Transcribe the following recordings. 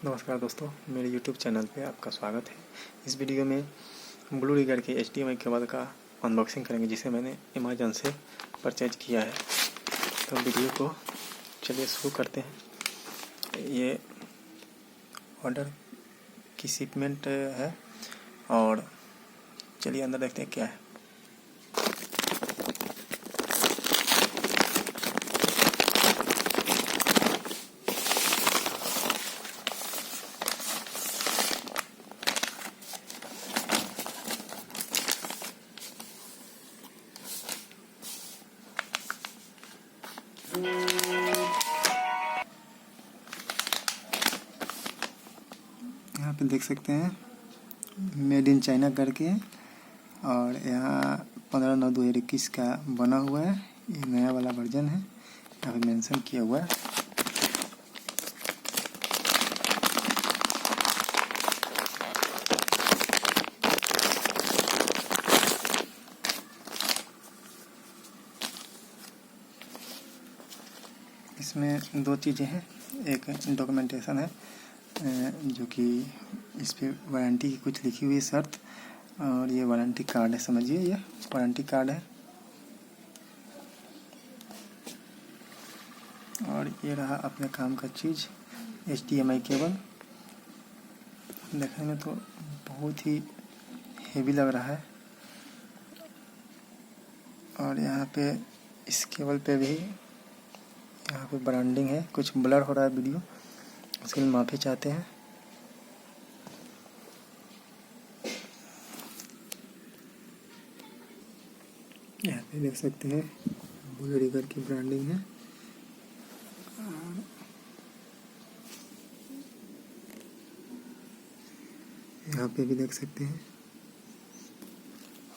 नमस्कार दोस्तों, मेरे YouTube चैनल पे आपका स्वागत है। इस वीडियो में ब्लू रिगर के HDMI केबल का अनबॉक्सिंग करेंगे, जिसे मैंने अमेज़न से परचेज किया है। तो वीडियो को चलिए शुरू करते हैं। ये ऑर्डर की शिपमेंट है और चलिए अंदर देखते हैं क्या है। यहाँ पे देख सकते हैं मेड इन चाइना करके, और यहाँ 15/9/2021 का बना हुआ है। ये नया वाला वर्जन है, यहाँ पे मेंशन किया हुआ है। इसमें दो चीज़ें हैं, एक डॉक्यूमेंटेशन है जो कि इस पे वारंटी की कुछ लिखी हुई है शर्त, और ये वारंटी कार्ड है, समझिए ये वारंटी कार्ड है। और ये रहा अपने काम का चीज़, HDMI केबल। देखने में तो बहुत ही हेवी लग रहा है, और यहाँ पे इस केबल पे भी यहाँ पे ब्रांडिंग है। कुछ ब्लर हो रहा है वीडियो, उसके लिए माफ़ी चाहते हैं। यहाँ पे देख सकते हैं ब्लू रिगर की ब्रांडिंग है। यहाँ पे भी देख सकते हैं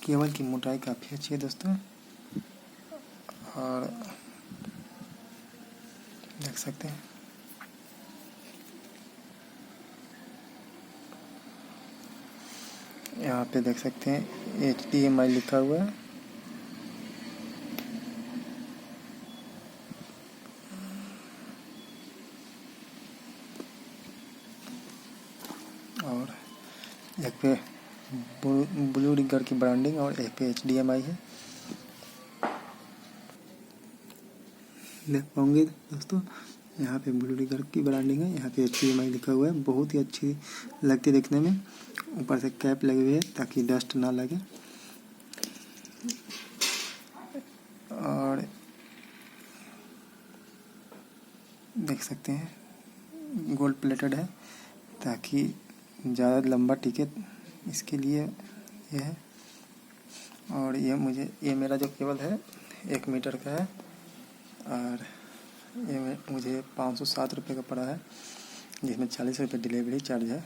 केबल की मोटाई काफ़ी अच्छी है दोस्तों, और देख सकते हैं यहाँ पे देख सकते हैं HDMI लिखा हुआ है। और एक पे ब्लू रिगर की ब्रांडिंग और एक पे HDMI है। देख पाओगे दोस्तों, यहाँ पे ब्लू रिगर की ब्रांडिंग है, यहाँ पे HDMI लिखा हुआ है। बहुत ही अच्छी लगती है देखने में। ऊपर से कैप लगी हुई है ताकि डस्ट ना लगे, और देख सकते हैं गोल्ड प्लेटेड है ताकि ज़्यादा लंबा टिके, इसके लिए ये है। और ये मेरा जो केबल है 1 मीटर का है, और ये मुझे 507 रुपये का पड़ा है, जिसमें 40 रुपये डिलीवरी चार्ज है।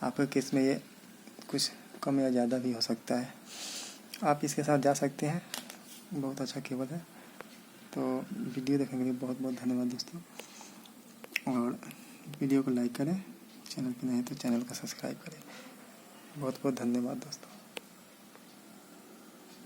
आपके केस में ये कुछ कम या ज़्यादा भी हो सकता है, आप इसके साथ जा सकते हैं। बहुत अच्छा केबल है। तो वीडियो देखने के लिए बहुत बहुत धन्यवाद दोस्तों, और वीडियो को लाइक करें, चैनल पे नहीं तो चैनल को सब्सक्राइब करें। बहुत बहुत धन्यवाद दोस्तों।